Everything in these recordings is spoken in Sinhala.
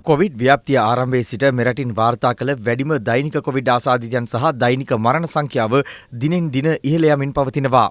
කොවිඩ් ව්‍යාප්තිය ආරම්භයේ සිට මෙරටින් වාර්තා කළ වැඩිම දෛනික කොවිඩ් ආසාදිතයන් සහ දෛනික මරණ සංඛ්‍යාව දිනෙන් දින ඉහළ යමින් පවතිනවා.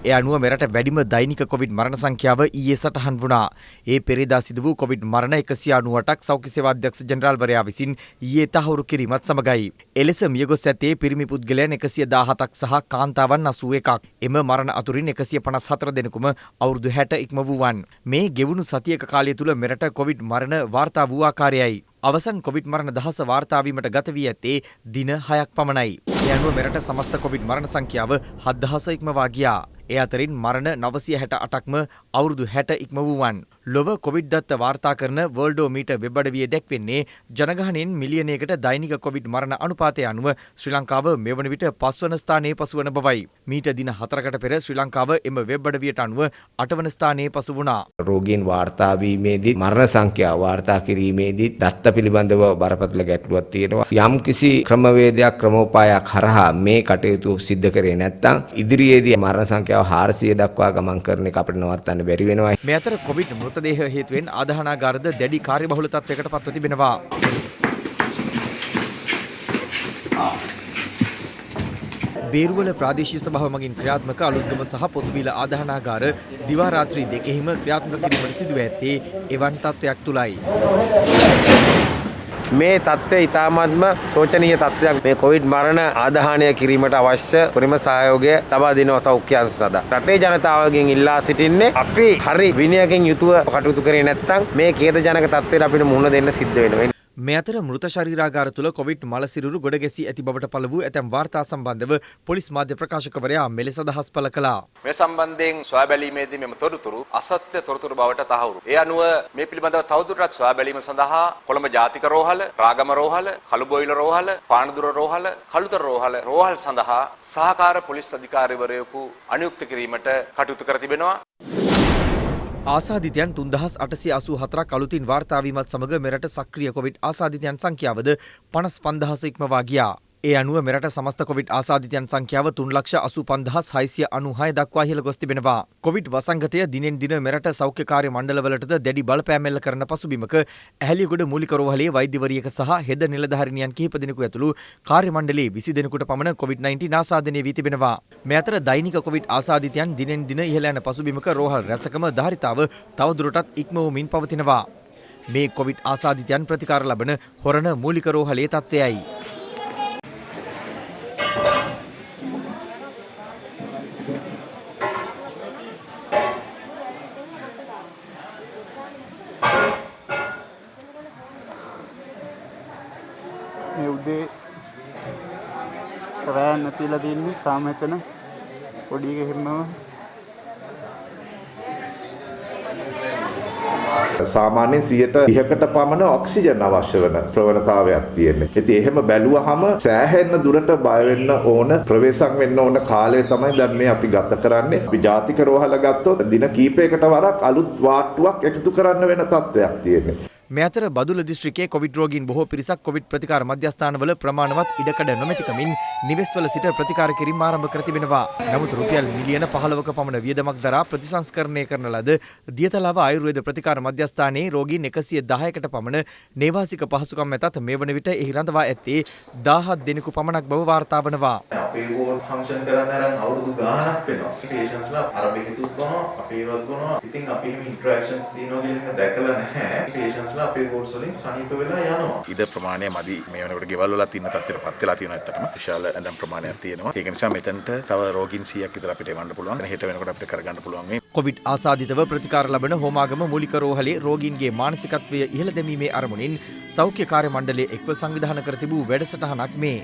ඒ අනුව මෙරට වැඩිම දෛනික කොවිඩ් මරණ සංඛ්‍යාව ඊයේ සටහන් වුණා. ඒ පෙරේදා සිදු වූ කොවිඩ් මරණ 198ක් සෞඛ්‍ය සේවා අධ්‍යක්ෂ ජෙනරාල්වරයා විසින් ඊයේ තහවුරු කිරීමත් සමගයි. එලෙස මියගොස් ඇත්තේ පිරිමි පුද්ගලයන් 117ක් සහ කාන්තාවන් 81ක්. එම මරණ අතුරින් 154 දෙනෙකුම අවුරුදු 60 ඉක්ම වූවන්. මේ ගෙවුණු සතියක කාලය තුල මෙරට කොවිඩ් මරණ වාර්තා වූ ආකාරයයි. අවසන් කොවිඩ් මරණ දහස වාර්තා වීමට ගත වී ඇත්තේ දින 6ක් පමණයි. ඒ අනුව මෙරට සමස්ත කොවිඩ් මරණ සංඛ්‍යාව 7000 ඉක්මවා ගියා. ඒ අතරින් මරණ 968ක්ම අවුරුදු 60 ඉක්ම වූවන්. ලොව කොවිඩ් දත්ත වාර්තා කරන වර්ල්ඩෝමීටර් වෙබ් අඩවියේ දැක්වෙන්නේ ජනගහනයෙන් මිලියනයකට දෛනික කොවිඩ් මරණ අනුපාතය අනුව ශ්‍රී ලංකාව මෙවන විට 5 වන ස්ථානයේ පසුවන බවයි. මීට දින 4කට පෙර ශ්‍රී ලංකාව එම වෙබ් අඩවියට අනුව 8 වන ස්ථානයේ පසු වුණා. රෝගීන් වාර්තා වීමේදී මරණ සංඛ්‍යාව වාර්තා කිරීමේදී දත්ත පිළිබඳව බරපතල ගැටලුවක් තියෙනවා. යම් කිසි ක්‍රමවේදයක් ක්‍රමෝපායක් හරහා මේ කටයුතු සිද්ධ කරේ නැත්නම් ඉදිරියේදී මරණ සංඛ්‍යාව 400 දක්වා ගමන් කරන එක අපිට නවත්තන්න බැරි වෙනවා. මේ අතර කොවිඩ් මෘතදේහ හේතුවෙන් ආදාහනාගාරද දැඩි කාර්යබහුල තත්ත්වයකට පත්ව තිබෙනවා. බේරුවල ප්‍රාදේශීය සභාව මගින් ක්‍රියාත්මක අලුත්ගම සහ පොතුවිල ආදාහනාගාර දිවා රාත්‍රී දෙකෙහිම ක්‍රියාත්මක කිරීමට සිදුව ඇත්තේ එවන් තත්ත්වයක් තුලයි. මේ තත්ත්වය ඉතාමත්ම සෝචනීය තත්ත්වයක්. මේ කොවිඩ් මරණ ආදාහනය කිරීමට අවශ්‍ය උපරිම සහයෝගය ලබා දෙනවා සෞඛ්‍ය අංශ සදා. රටේ ජනතාවගෙන් ඉල්ලා සිටින්නේ අපි හරි විනයකින් යුතුව කටයුතු කරේ නැත්නම් මේ ඛේදජනක තත්ත්වයට අපිට මුහුණ දෙන්න සිද්ධ වෙනවා. මේ අතර මෘත ශරීරාගාර තුල කොවිඩ් මලසිරුරු ගොඩ ගැසී ඇති බවට පළ වූ ඇතැම් වාර්තා සම්බන්ධව පොලිස් මාධ්‍ය ප්‍රකාශකවරයා මෙලෙස අදහස් පළ කළා. මේ සම්බන්ධයෙන් සොයා බැලීමේදී මෙම තොරතුරු අසත්‍ය තොරතුරු බවට තහවුරු. ඒ අනුව මේ පිළිබඳව තවදුරටත් සොයා බැලීම සඳහා කොළඹ ජාතික රෝහල, රාගම රෝහල, කළුබොයිල රෝහල, පානදුර රෝහල, කළුතර රෝහල් සඳහා සහකාර පොලිස් අධිකාරිවරයෙකු අනියුක්ත කිරීමට කටයුතු කර තිබෙනවා. ආසාදිතයන් 3884ක් අලුතින් වාර්තා වීමත් සමග මෙරට සක්‍රිය කොවිඩ් ආසාදිතයන් සංඛ්‍යාවද 55000 ඉක්මවා ගියා. ඒ අනුව මෙරට සමස්ත කොවිඩ් ආසාදිතයන් සංඛ්‍යාව 3,85,696 දක්වා ඉහළ ගොස් තිබෙනවා. කොවිඩ් වසංගතය දිනෙන් දින මෙරට සෞඛ්‍ය කාර්ය මණ්ඩලවලටද දැඩි බලපෑම් එල්ල කරන පසුබිමක ඇහැලියගොඩ මූලික රෝහලේ වෛද්‍යවරියක සහ හෙද නිලධාරිනියන් කිහිප දෙනෙකු ඇතුළු කාර්ය මණ්ඩලයේ 20 දෙනෙකුට පමණ කොවිඩ්-19 ආසාදනය වී තිබෙනවා. මේ අතර දෛනික කොවිඩ් ආසාදිතයන් දිනෙන් දින ඉහළ යන පසුබිමක රෝහල් රැසකම ධාරිතාව තවදුරටත් ඉක්මවමින් පවතිනවා. මේ කොවිඩ් ආසාදිතයන් ප්‍රතිකාර ලබන හොරණ මූලික රෝහලේ තත්ත්වයයි. මේ උදේ රෑ නැතිලා දෙන්නේ තාම එතන පොඩි එක හිරනවා. සාමාන්‍යයෙන් 30%කට පමණ ඔක්සිජන් අවශ්‍ය වෙන ප්‍රවණතාවයක් තියෙනවා. ඉතින් එහෙම බැලුවහම සෑහෙන දුරට බය වෙන්න ඕන ප්‍රවේශම් වෙන්න ඕන කාලය තමයි දැන් මේ අපි ගත කරන්නේ. අපි ජාතික රෝහල ගත්තොත් දින කීපයකට වරක් අලුත් වාට්ටුවක් එකතු කරන්න වෙන තත්ත්වයක් තියෙනවා. මේ අතර බදුල්ල දිස්ත්‍රික්කයේ කොවිඩ් රෝගීන් බොහෝ පිරිසක් කොවිඩ් ප්‍රතිකාර මධ්‍යස්ථානවල ප්‍රමාණවත් ඉඩකඩ නොමැතිකමින් නිවෙස්වල සිට ප්‍රතිකාර කිරීම ආරම්භ කර තිබෙනවා. නමුත් රුපියල් මිලියන 15ක පමණ වියදමක් දරා ප්‍රතිසංස්කරණය කරන ලද දියතලාව ආයුර්වේද ප්‍රතිකාර මධ්‍යස්ථානයේ රෝගීන් 110කට පමණ නේවාසික පහසුකම් ඇතත් මේ වන විට එහි රඳවා ඇත්තේ 17 දෙනෙකු පමණක් බව වාර්තා වනවා. අපේ වෝඩ් ෆන්ක්ෂන් කරන්න අරන් අවුරුදු ගාණක් වෙනවා. පේෂන්ට්ස්ලා අරබිකතුත් කරනවා, අපේවත් කරනවා. ඉතින් අපි එහෙම ඉන්ටරැක්ෂන්ස් දිනනවා කියලා දැකලා නැහැ. පේෂන්ට්ස් අපේ වෝඩ්ස් වලින් සනීප වෙලා යනවා. ඉද ප්‍රමාණය මදි මේ වෙනකොට ගෙවල් වලත් ඉන්න තත්ත්වයටපත් වෙලා තියෙනවා ඇත්තටම. විශාල ඇඳම් ප්‍රමාණයක් තියෙනවා. ඒක නිසා මෙතනට තව රෝගීන් 100ක් විතර අපිට එවන්න පුළුවන්. හෙට වෙනකොට අපිට කරගන්න පුළුවන් මේ කොවිඩ් ආසාදිතව ප්‍රතිකාර ලබන හෝමාගම මූලික රෝහලේ රෝගීන්ගේ මානසිකත්වය ඉහළ දැමීමේ අරමුණින් සෞඛ්‍ය කාර්ය මණ්ඩලයේ එක්ව සංවිධානය කර තිබූ වැඩසටහනක් මේ.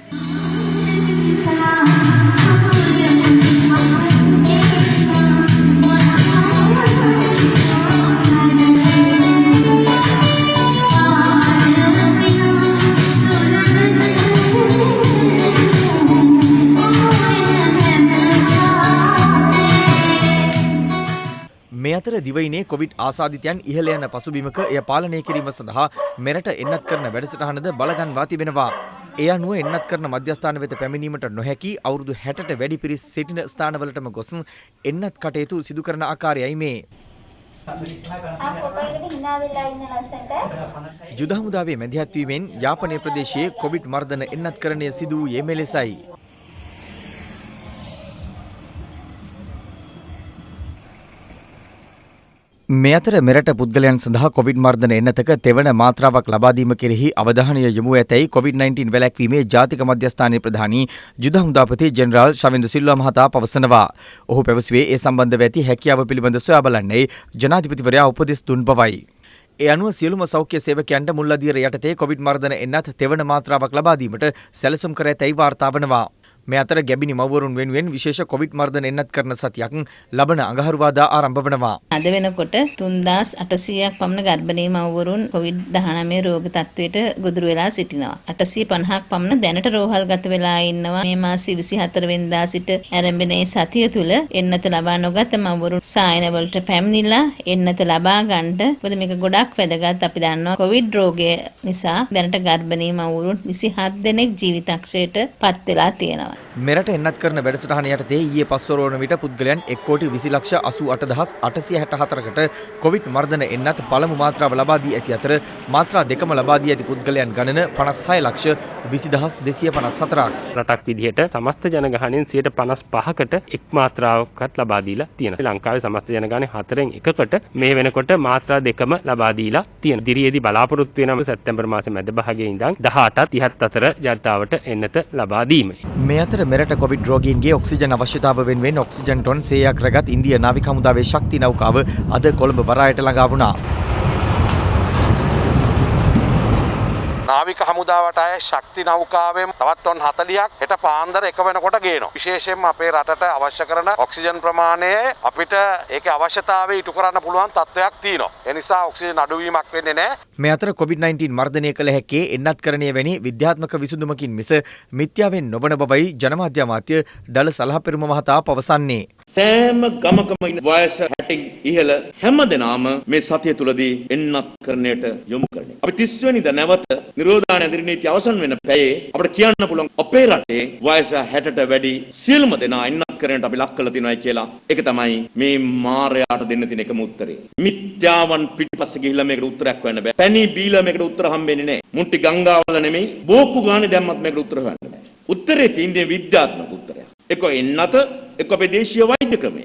මේ අතර දිවයිනේ කොවිඩ් ආසාදිතයන් ඉහළ යන පසුබිමක එය පාලනය කිරීම සඳහා මෙරට එන්නත් කරන වැඩසටහනද බලගන්වා තිබෙනවා. ඒ අනුව එන්නත් කරන මධ්‍යස්ථාන වෙත පැමිණීමට නොහැකි අවුරුදු 60ට වැඩි පිරිස් සිටින ස්ථානවලටම ගොස් එන්නත් කටයුතු සිදු කරන ආකාරයයි මේ. යුද හමුදාවේ මැදිහත් වීමෙන් යාපනය ප්‍රදේශයේ කොවිඩ් මර්ධන එන්නත්කරණය සිදු වූයේ මෙලෙසයි. මේ අතර මෙරට පුද්ගලයන් සඳහා කොවිඩ් මර්ධන එන්නතක තෙවන මාත්‍රාවක් ලබා දීම කෙරෙහි අවධානය යොමු ඇතැයි COVID-19 වැළැක්වීමේ ජාතික මධ්‍යස්ථානයේ ප්‍රධානී යුද හමුදාපති ජෙනරාල් ශවින්ද්‍ර සිල්වා මහතා පවසනවා. ඔහු පැවසුවේ ඒ සම්බන්ධව ඇති හැකියාව පිළිබඳ සොයා බලන්නේ ජනාධිපතිවරයා උපදෙස් දුන් බවයි. ඒ අනුව සියලුම සෞඛ්‍ය සේවකයන්ට මුල් අදියර යටතේ කොවිඩ් මර්ධන එන්නත් තෙවන මාත්‍රාවක් ලබා දීමට සැලසුම් කර ඇතැයි වාර්තා වනවා. මේ අතර ගැබිනි මව්වරුන් වෙනුවෙන් විශේෂ කොවිඩ් මර්ධන එන්නත් කරන සතියක් ලබන අඟහරුවාදා ආරම්භ වනවා. අද වෙනකොට 3800ක් පමණ ගර්භණී මව්වරුන් COVID-19 රෝග තත්ත්වයට ගොදුරු වෙලා සිටිනවා. 850ක් පමණ දැනට රෝහල්ගත වෙලා ඉන්නවා. මේ මාස 24 වෙනිදා සිට ආරම්භ මේ සතිය තුල එන්නත ලබා නොගත මව්වරුන් සායන වලට පැමිණිලා එන්නත ලබා ගන්නට. මොකද මේක ගොඩක් වැදගත්. අපි දන්නවා COVID රෝගය නිසා දැනට ගර්භණී මව්වරුන් 27 දෙනෙක් ජීවිතක්ෂයට පත් වෙලා තියෙනවා. මෙරට එන්නත් කරන වැඩසටහන යටතේ ඊයේ පස්වර වන විට පුද්ගලයන් 1,20,88,864කට කොවිඩ් මර්ධන එන්නත් පළමු මාත්‍රාව ලබා දී ඇති අතර මාත්‍රා දෙකම ලබා දී ඇති පුද්ගලයන් ගණන 56,20,254ක්. රටක් විදිහට සමස්ත ජනගහනයෙන් 55%කට එක් මාත්‍රාවක්වත් ලබා දීලා තියෙනවා. ශ්‍රී ලංකාවේ සමස්ත ජනගහනයේ 4/1කට මේ වෙනකොට මාත්‍රා දෙකම ලබා දීලා තියෙනවා. ඉදිරියේදී බලාපොරොත්තු වෙනම සැප්තැම්බර් මාසේ මැද භාගයේ ඉඳන් 18-34 ජනතාවට එන්නත ලබා දීමයි. මේ අතර මෙරට කොවිඩ් රෝගීන්ගේ ඔක්සිජන් අවශ්‍යතාව වෙනුවෙන් ඔක්සිජන් ටොන් 100ක් රැගත් ඉන්දිය නාවික හමුදාවේ ශක්ති නෞකාව අද කොළඹ වරායට ළඟා වුණා. නාවික හමුදාවට අය ශක්ති නෞකාවෙන් තවත් ටොන් 40ක් හෙට පාන්දර එක වෙනකොට ගේනවා. විශේෂයෙන්ම අපේ රටට අවශ්‍ය කරන ඔක්සිජන් ප්‍රමාණය අපිට ඒකේ අවශ්‍යතාවය ඉටු කරන්න පුළුවන් තත්ත්වයක් තියෙනවා. ඒ නිසා ඔක්සිජන් අඩුවීමක් වෙන්නේ නැහැ. මේ අතර COVID-19 මර්ධනය කළ හැක්කේ එන්නත්කරණය වැනි විද්‍යාත්මක විසඳුමකින් මිස මිත්‍යාවෙන් නොවන බවයි ජනමාධ්‍ය අමාත්‍ය ඩල සලහපෙරුම මහතා පවසන්නේ. සෑම ගමකම වයස 60 ඉහළ හැම දෙනාම මේ සතිය තුලදී එන්නත්කරණයට යොමු කරනවා. අපි 30 වෙනිදා නැවත නිරෝධායන ඇදිරි නීති අවසන් වෙන පැයේ අපිට කියන්න පුළුවන් අපේ රටේ වයස 60ට වැඩි සියලුම දෙනා එන්නත්කරණයට අපි ලක් කරලා තියෙනවායි කියලා. ඒක තමයි මේ මාරයාට දෙන්න තියෙන එකම උත්තරේ. මිත්‍යාවන් පිටිපස්සේ ගිහිල්ලා මේකට උත්තරයක් හොයන්න බෑ. පැණි බීලා මේකට උත්තර හම්බෙන්නේ නැහැ. මුට්ටි ගංගාවල නෙමෙයි බෝක්කු ගානේ දැම්මත් මේකට උත්තර හොයන්න බෑ. උත්තරේ තියෙන්නේ විද්‍යාත්මක උත්තරයක්. එක්ක එන්නත එක්ක අපේ දේශීය වෛද්‍ය ක්‍රමය.